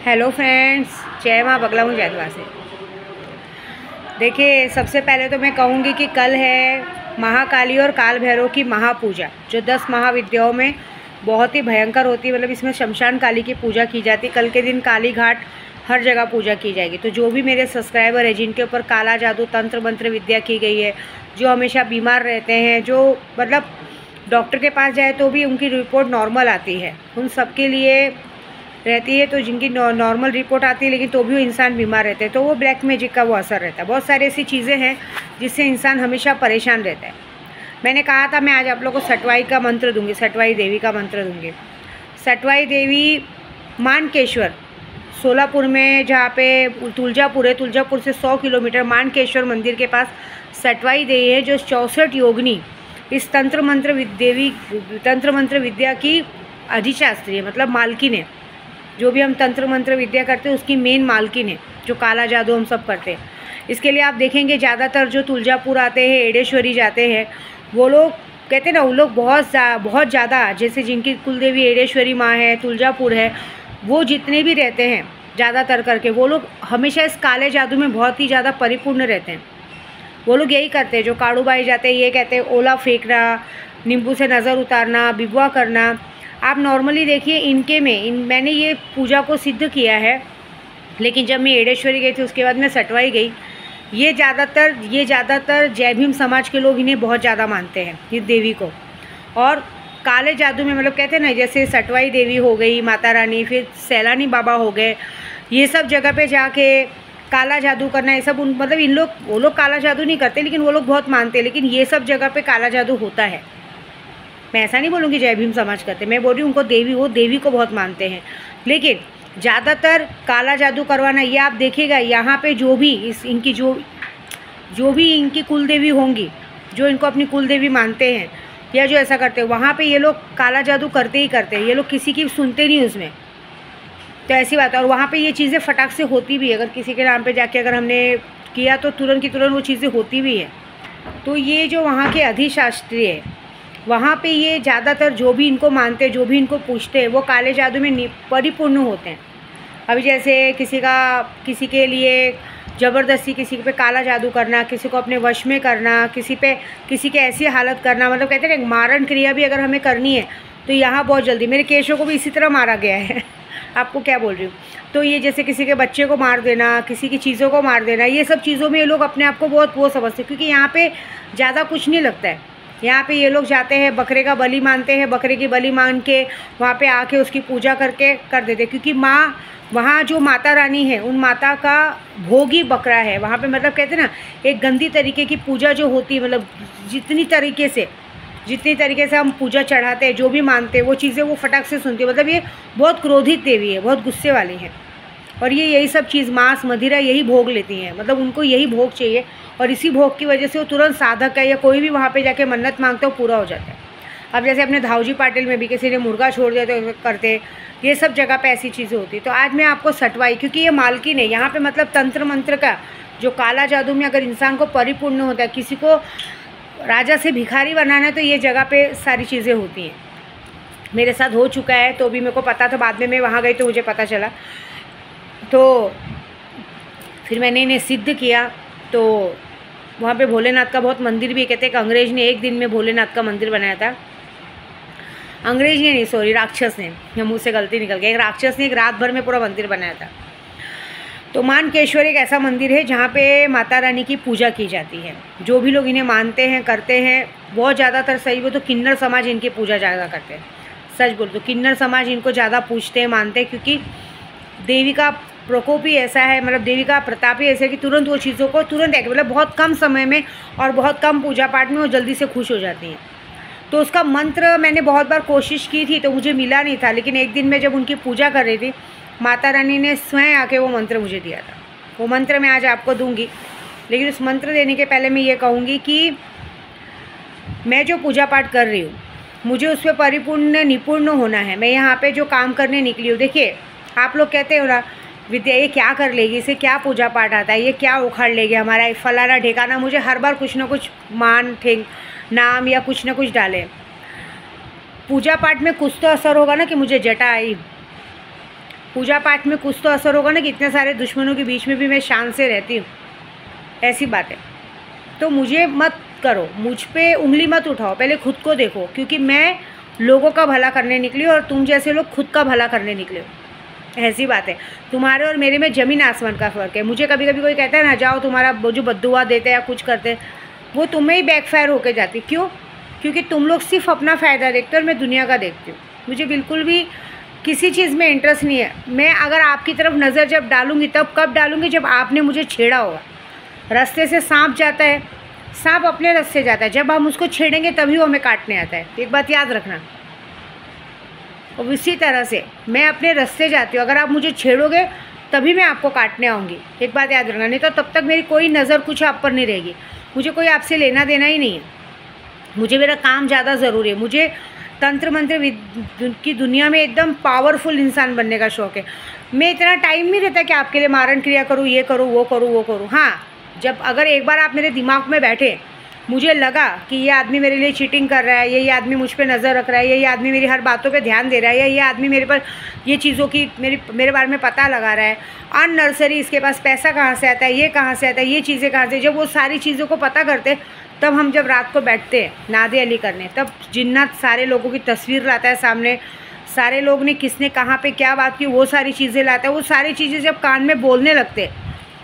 Hello friends, जय माँ बगला हूँ जयद्वार से। देखिए, सबसे पहले तो मैं कहूँगी कि कल है महाकाली और काल भैरव की महापूजा, जो 10 महाविद्याओं में बहुत ही भयंकर होती है। मतलब इसमें शमशान काली की पूजा की जाती है। कल के दिन काली घाट हर जगह पूजा की जाएगी। तो जो भी मेरे सब्सक्राइबर है जिनके ऊपर काला जादू, तंत्र मंत्र विद्या की गई है, जो हमेशा बीमार रहते हैं, जो मतलब डॉक्टर के पास जाए तो भी उनकी रिपोर्ट नॉर्मल आती है, उन सब के लिए रहती है। तो जिनकी नॉर्मल रिपोर्ट आती है लेकिन तो भी वो इंसान बीमार रहते हैं, तो वो ब्लैक मैजिक का वो असर रहता है। बहुत सारी ऐसी चीज़ें हैं जिससे इंसान हमेशा परेशान रहता है। मैंने कहा था मैं आज आप लोगों को सटवाई का मंत्र दूंगी, सटवाई देवी का मंत्र दूंगी। सटवाई देवी मानकेश्वर, सोलापुर में, जहाँ पे तुलजापुर है, तुलजापुर से 100 किलोमीटर मानकेश्वर मंदिर के पास सटवाई देवी है, जो 64 योगिनी इस तंत्र मंत्र विद्या की अधिशास्त्री है, मतलब मालकिन है। जो भी हम तंत्र मंत्र विद्या करते हैं उसकी मेन मालकिन है, जो काला जादू हम सब करते हैं। इसके लिए आप देखेंगे ज़्यादातर जो तुलजापुर आते हैं, एडेश्वरी जाते हैं, वो लोग कहते हैं ना, उन लोग बहुत ज़्यादा, जैसे जिनकी कुलदेवी एडेश्वरी माँ है, तुलजापुर है, वो जितने भी रहते हैं ज़्यादातर करके, वो लोग हमेशा इस काले जादू में बहुत ही ज़्यादा परिपूर्ण रहते हैं। वो लोग यही करते हैं, जो काड़ूबाई जाते हैं, ये कहते हैं ओला फेंकना, नींबू से नज़र उतारना, विवाह करना। आप नॉर्मली देखिए इनके में मैंने ये पूजा को सिद्ध किया है, लेकिन जब मैं एडेश्वरी गई थी उसके बाद मैं सटवाई गई। ये ज़्यादातर जय भीम समाज के लोग इन्हें बहुत ज़्यादा मानते हैं, इस देवी को। और काले जादू में मतलब कहते हैं ना, जैसे सटवाई देवी हो गई, माता रानी, फिर सैलानी बाबा हो गए, ये सब जगह पे जाके काला जादू करना, ये सब मतलब वो लोग काला जादू नहीं करते, लेकिन वो लोग बहुत मानते हैं। लेकिन ये सब जगह पे काला जादू होता है। मैं ऐसा नहीं बोलूँगी जय भीम समाज करते, मैं बोल रही हूँ उनको वो देवी को बहुत मानते हैं। लेकिन ज़्यादातर काला जादू करवाना, ये आप देखिएगा यहाँ पे जो भी इनकी जो भी इनकी कुलदेवी होंगी, जो इनको अपनी कुलदेवी मानते हैं या जो ऐसा करते हैं, वहाँ पे ये लोग काला जादू करते ही करते हैं। ये लोग किसी की सुनते नहीं उसमें, तो ऐसी बात है। और वहाँ पे ये चीज़ें फटाक से होती भी है। अगर किसी के नाम पे जाके अगर हमने किया तो तुरंत की तुरंत वो चीज़ें होती भी है। तो ये जो वहाँ के अधिशास्त्री है, वहाँ पे ये ज़्यादातर जो भी इनको मानते हैं, जो भी इनको पूछते हैं, वो काले जादू में परिपूर्ण होते हैं। अभी जैसे किसी के लिए ज़बरदस्ती किसी पे काला जादू करना, किसी को अपने वश में करना, किसी की ऐसी हालत करना, मतलब कहते हैं मारण क्रिया भी अगर हमें करनी है तो यहाँ बहुत जल्दी, मेरे केशों को भी इसी तरह मारा गया है आपको क्या बोल रही हूँ। तो ये जैसे किसी के बच्चे को मार देना, किसी की चीज़ों को मार देना, ये सब चीज़ों में ये लोग अपने आप को बहुत वो समझते हैं, क्योंकि यहाँ पे ज़्यादा कुछ नहीं लगता है। यहाँ पे ये लोग जाते हैं, बकरे का बलि मानते हैं, बकरे की बलि मान के वहाँ पे आके उसकी पूजा करके कर देते, क्योंकि माँ वहाँ जो माता रानी है, उन माता का भोग ही बकरा है वहाँ पे। मतलब कहते हैं ना, एक गंदी तरीके की पूजा जो होती है, मतलब जितनी तरीके से हम पूजा चढ़ाते हैं, जो भी मानते हैं, वो चीज़ें वो फटाक से सुनती है। मतलब ये बहुत क्रोधित देवी है, बहुत गुस्से वाली है। और ये यही सब चीज़, मांस मदिरा यही भोग लेती हैं, मतलब उनको यही भोग चाहिए। और इसी भोग की वजह से वो तुरंत साधक है या कोई भी वहाँ पे जाके मन्नत मांगते हो, पूरा हो जाता है। अब जैसे अपने धावजी पाटिल में भी किसी ने मुर्गा छोड़ दिया तो करते, ये सब जगह पे ऐसी चीज़ें होती। तो आज मैं आपको सटवाई, क्योंकि ये मालकिन है यहाँ पे, मतलब तंत्र मंत्र का जो काला जादू में अगर इंसान को परिपूर्ण होता है, किसी को राजा से भिखारी बनाना है, तो ये जगह पे सारी चीज़ें होती हैं। मेरे साथ हो चुका है, तो भी मेरे को पता था, बाद में मैं वहाँ गई तो मुझे पता चला। तो फिर मैंने इन्हें सिद्ध किया। तो वहाँ पे भोलेनाथ का बहुत मंदिर भी, कहते हैं कि अंग्रेज ने एक दिन में भोलेनाथ का मंदिर बनाया था। अंग्रेज ने नहीं, सॉरी, राक्षस ने, मुँह से गलती निकल गई, एक राक्षस ने एक रात भर में पूरा मंदिर बनाया था। तो मानकेश्वर एक ऐसा मंदिर है जहाँ पे माता रानी की पूजा की जाती है। जो भी लोग इन्हें मानते हैं, करते हैं, बहुत ज़्यादातर सही वो तो किन्नर समाज इनकी पूजा ज़्यादा करते हैं। सच बोल तो किन्नर समाज इनको ज़्यादा पूजते हैं, मानते हैं, क्योंकि देवी का प्रकोप ही ऐसा है, मतलब देवी का प्रताप ही ऐसा है कि तुरंत वो चीज़ों को तुरंत मतलब बहुत कम समय में और बहुत कम पूजा पाठ में वो जल्दी से खुश हो जाती हैं। तो उसका मंत्र मैंने बहुत बार कोशिश की थी, तो मुझे मिला नहीं था। लेकिन एक दिन मैं जब उनकी पूजा कर रही थी, माता रानी ने स्वयं आके वो मंत्र मुझे दिया था। वो मंत्र मैं आज आपको दूंगी। लेकिन उस मंत्र देने के पहले मैं ये कहूँगी कि मैं जो पूजा पाठ कर रही हूँ, मुझे उस पर परिपूर्ण निपुण होना है। मैं यहाँ पे जो काम करने निकली हूँ, देखिए आप लोग कहते हो ना, विद्या ये क्या कर लेगी, इसे क्या पूजा पाठ आता है, ये क्या उखाड़ लेगी हमारा फलाना ठिकाना। मुझे हर बार कुछ ना कुछ नाम या कुछ ना कुछ डाले। पूजा पाठ में कुछ तो असर होगा ना कि मुझे जटा आई, पूजा पाठ में कुछ तो असर होगा ना कि इतने सारे दुश्मनों के बीच में भी मैं शान से रहती हूँ, ऐसी बात है। तो मुझे मत करो, मुझ पे उंगली मत उठाओ, पहले खुद को देखो, क्योंकि मैं लोगों का भला करने निकली और तुम जैसे लोग खुद का भला करने निकले हो, ऐसी बात है। तुम्हारे और मेरे में ज़मीन आसमान का फ़र्क है। मुझे कभी कभी कोई कहता है ना जाओ तुम्हारा वो जो बद्दुआ देते हैं या कुछ करते हैं, वो तुम्हें ही बैकफायर होके जाती। क्यों? क्योंकि तुम लोग सिर्फ अपना फ़ायदा देखते हो और मैं दुनिया का देखती हूँ। मुझे बिल्कुल भी किसी चीज़ में इंटरेस्ट नहीं है। मैं अगर आपकी तरफ नज़र जब डालूँगी तब कब डालूँगी? जब आपने मुझे छेड़ा होगा। रास्ते से सांप जाता है, सांप अपने रास्ते जाता है, जब हम उसको छेड़ेंगे तभी वो हमें काटने आता है। एक बात याद रखना। और इसी तरह से मैं अपने रास्ते जाती हूँ, अगर आप मुझे छेड़ोगे तभी मैं आपको काटने आऊँगी। एक बात याद रखना, नहीं तो तब तक मेरी कोई नज़र कुछ आप पर नहीं रहेगी। मुझे कोई आपसे लेना देना ही नहीं है। मुझे मेरा काम ज़्यादा ज़रूरी है। मुझे तंत्र मंत्र की दुनिया में एकदम पावरफुल इंसान बनने का शौक़ है। मैं इतना टाइम नहीं रहता कि आपके लिए मारण क्रिया करूँ, ये करूँ, वो करूँ, वो करूँ। हाँ, जब अगर एक बार आप मेरे दिमाग में बैठे, मुझे लगा कि ये आदमी मेरे लिए चीटिंग कर रहा है, ये आदमी मुझ पे नज़र रख रहा है, ये आदमी मेरी हर बातों पे ध्यान दे रहा है, या ये आदमी मेरे पर ये चीज़ों की मेरे बारे में पता लगा रहा है, अननर्सरी इसके पास पैसा कहाँ से आता है, ये कहाँ से आता है, ये चीज़ें कहाँ से, जब वो सारी चीज़ों को पता करते तब हम जब रात को बैठते हैं नादे अली करने, तब जिन्नात सारे लोगों की तस्वीर लाता है सामने, सारे लोग ने किसने कहाँ पे क्या बात की वो सारी चीज़ें लाता है। वो सारी चीज़ें जब कान में बोलने लगते हैं,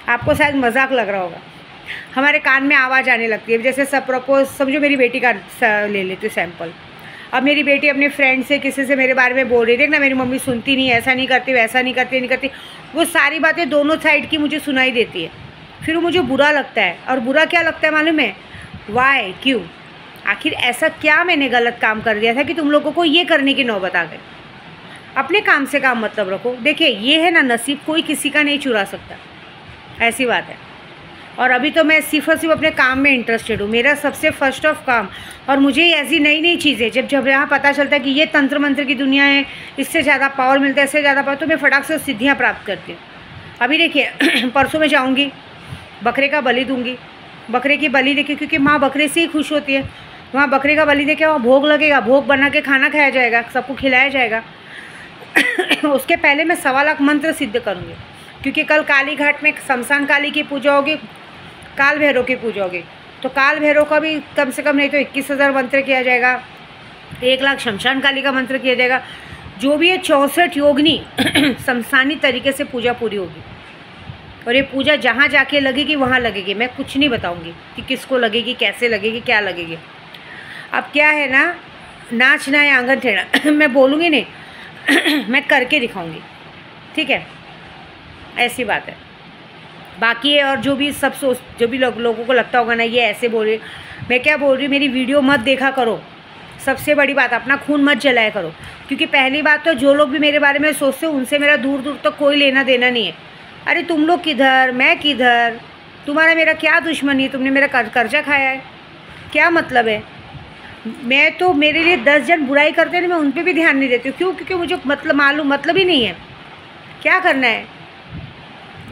आपको शायद मजाक लग रहा होगा, हमारे कान में आवाज़ आने लगती है। जैसे सपोज समझो मेरी बेटी का ले लेती हूँ सैम्पल। अब मेरी बेटी अपने फ्रेंड से किसी से मेरे बारे में बोल रही, देख ना मेरी मम्मी सुनती नहीं, ऐसा नहीं करती, वैसा नहीं करती, नहीं करती। वो सारी बातें दोनों साइड की मुझे सुनाई देती है। फिर वो मुझे बुरा लगता है। और बुरा क्या लगता है मालूम है? वाई, क्यों, आखिर ऐसा क्या मैंने गलत काम कर दिया था कि तुम लोगों को ये करने की नौबत आ गई? अपने काम से काम मतलब रखो। देखिए ये है ना नसीब, कोई किसी का नहीं चुरा सकता, ऐसी बात है। और अभी तो मैं सिर्फ और सिर्फ अपने काम में इंटरेस्टेड हूँ, मेरा सबसे फर्स्ट ऑफ काम। और मुझे ऐसी नई नई चीज़ें जब यहाँ पता चलता है कि ये तंत्र मंत्र की दुनिया है, इससे ज़्यादा पावर मिलता है, इससे ज़्यादा पावर, तो मैं फटाक से सिद्धियाँ प्राप्त करती हूँ। अभी देखिए परसों मैं जाऊँगी, बकरे का बलि दूँगी। बकरे की बलि देखिए, क्योंकि माँ बकरे से ही खुश होती है। वहाँ बकरे का बलि देखे वहाँ भोग लगेगा, भोग बना के खाना खाया जाएगा, सबको खिलाया जाएगा। उसके पहले मैं 1.25 लाख मंत्र सिद्ध करूँगी, क्योंकि कल काली घाट में शमशान काली की पूजा होगी, काल भैरव की पूजा होगी। तो काल भैरव का भी कम से कम नहीं तो 21,000 मंत्र किया जाएगा, 1 लाख शमशान काली का मंत्र किया जाएगा। जो भी है 64 योगिनी शमशानी तरीके से पूजा पूरी होगी। और ये पूजा जहाँ जाके लगेगी वहाँ लगेगी। मैं कुछ नहीं बताऊँगी कि किसको लगेगी, कैसे लगेगी, क्या लगेगी। अब क्या है ना, नाचना या आंगन टेढ़ा मैं बोलूँगी नहीं मैं करके दिखाऊँगी, ठीक है, ऐसी बात है। बाकी है और जो भी सब जो भी लोगों को लगता होगा ना ये ऐसे बोल रही, मैं क्या बोल रही हूँ, मेरी वीडियो मत देखा करो। सबसे बड़ी बात, अपना खून मत जलाया करो, क्योंकि पहली बात तो जो लोग भी मेरे बारे में सोचते हैं उनसे मेरा दूर दूर तक कोई लेना देना नहीं है। अरे तुम लोग किधर, मैं किधर, तुम्हारा मेरा क्या दुश्मनी है? तुमने मेरा कर्जा खाया है, क्या मतलब है? मैं तो मेरे लिए 10 जन बुराई करते हैं, मैं उन पर भी ध्यान नहीं देती हूँ। क्यों? क्योंकि मुझे मतलब ही नहीं है क्या करना है।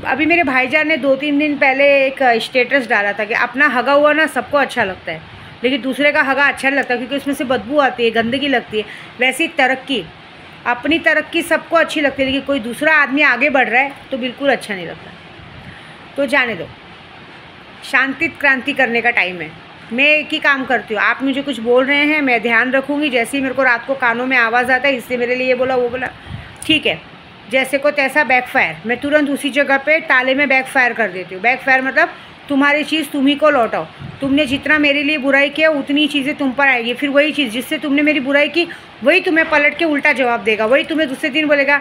अभी मेरे भाईजान ने 2-3 दिन पहले एक स्टेटस डाला था कि अपना हगा हुआ ना सबको अच्छा लगता है, लेकिन दूसरे का हगा अच्छा नहीं लगता, क्योंकि उसमें से बदबू आती है, गंदगी लगती है। वैसी तरक्की, अपनी तरक्की सबको अच्छी लगती है, लेकिन कोई दूसरा आदमी आगे बढ़ रहा है तो बिल्कुल अच्छा नहीं लगता। तो जाने दो, शांति क्रांति करने का टाइम है। मैं एक ही काम करती हूँ, आप मुझे कुछ बोल रहे हैं मैं ध्यान रखूँगी। जैसे ही मेरे को रात को कानों में आवाज़ आता है, इससे मेरे लिए ये बोला वो बोला, ठीक है, जैसे को तैसा बैकफायर, मैं तुरंत उसी जगह पे ताले में बैकफायर कर देती हूँ। बैकफायर मतलब तुम्हारी चीज़ तुम ही को लौटाओ। तुमने जितना मेरे लिए बुराई किया उतनी चीज़ें तुम पर आएगी। फिर वही चीज़ जिससे तुमने मेरी बुराई की वही तुम्हें पलट के उल्टा जवाब देगा। वही तुम्हें दूसरे दिन बोलेगा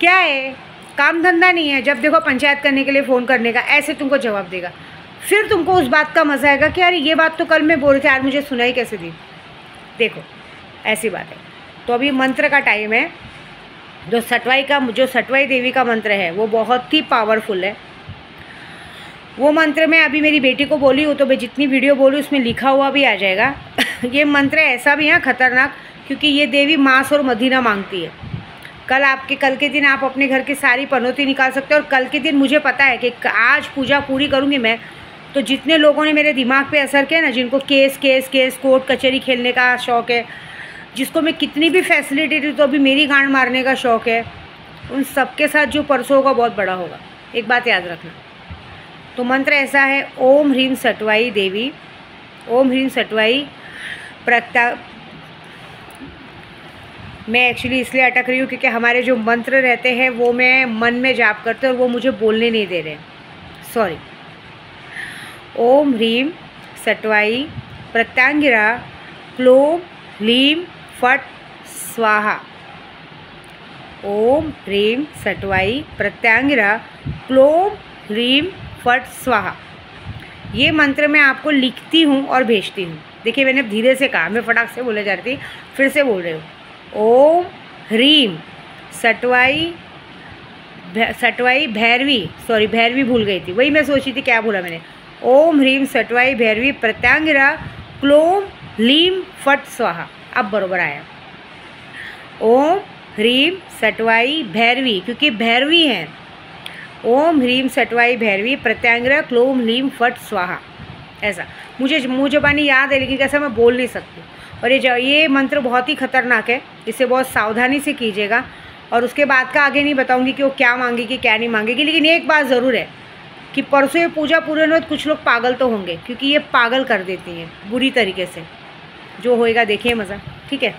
क्या है, काम धंधा नहीं है, जब देखो पंचायत करने के लिए फ़ोन करने का, ऐसे तुमको जवाब देगा। फिर तुमको उस बात का मज़ा आएगा कि यार ये बात तो कल मैं बोल रही थी, यार मुझे सुनाई कैसे दी। देखो ऐसी बात है। तो अभी मंत्र का टाइम है। जो सटवाई देवी का मंत्र है वो बहुत ही पावरफुल है। वो मंत्र मैं अभी मेरी बेटी को बोली हूँ, तो मैं जितनी वीडियो बोली उसमें लिखा हुआ भी आ जाएगा। ये मंत्र ऐसा भी है खतरनाक, क्योंकि ये देवी मांस और मदीना मांगती है। कल के दिन आप अपने घर की सारी पनौती निकाल सकते हो। और कल के दिन मुझे पता है कि आज पूजा पूरी करूँगी मैं, तो जितने लोगों ने मेरे दिमाग पे असर किया ना, जिनको केस कोर्ट कचहरी खेलने का शौक़ है, जिसको मैं कितनी भी फैसिलिटी दूँ तो अभी मेरी गांड मारने का शौक़ है, उन सबके साथ जो परसों होगा बहुत बड़ा होगा, एक बात याद रखना। तो मंत्र ऐसा है, ओम ह्रीम सटवाई देवी, ओम ह्रीम सटवाई मैं एक्चुअली इसलिए अटक रही हूँ क्योंकि हमारे जो मंत्र रहते हैं वो मैं मन में जाप करते हैं और वो मुझे बोलने नहीं दे रहे, सॉरी। ओम ह्रीम सटवाई प्रत्यांगिरा क्लोम ह्लीम फट स्वाहा। ओम ह्रीम सटवाई प्रत्यांगिरा क्लोम ह्लीम फट स्वाहा। ये मंत्र मैं आपको लिखती हूँ और भेजती हूँ। देखिए मैंने धीरे से कहा, मैं फटाक से बोले जा रही थी, फिर से बोल रही हूँ। ओम ह्रीम सटवाई भैरवी, सॉरी भैरवी भूल गई थी, वही मैं सोची थी क्या बोला मैंने। ओम ह्रीम सटवाई भैरवी प्रत्यांगिरा क्लोम ह्लीम फट स्वाहा। अब बरोबर आया। ओम ह्रीम सटवाई भैरवी, क्योंकि भैरवी हैं। ओम ह्रीम सटवाई भैरवी प्रत्यांगिरा क्लोम ह्लीम फट स्वाहा। ऐसा मुझे मुँह ज़बानी याद है, लेकिन कैसा मैं बोल नहीं सकती। और ये मंत्र बहुत ही खतरनाक है, इसे बहुत सावधानी से कीजिएगा। और उसके बाद का आगे नहीं बताऊंगी कि वो क्या मांगेगी क्या नहीं मांगेगी, लेकिन एक बात ज़रूर है कि परसों ये पूजा पूरे होने में कुछ लोग पागल तो होंगे, क्योंकि ये पागल कर देती हैं बुरी तरीके से। जो होएगा देखिए मज़ा, ठीक है।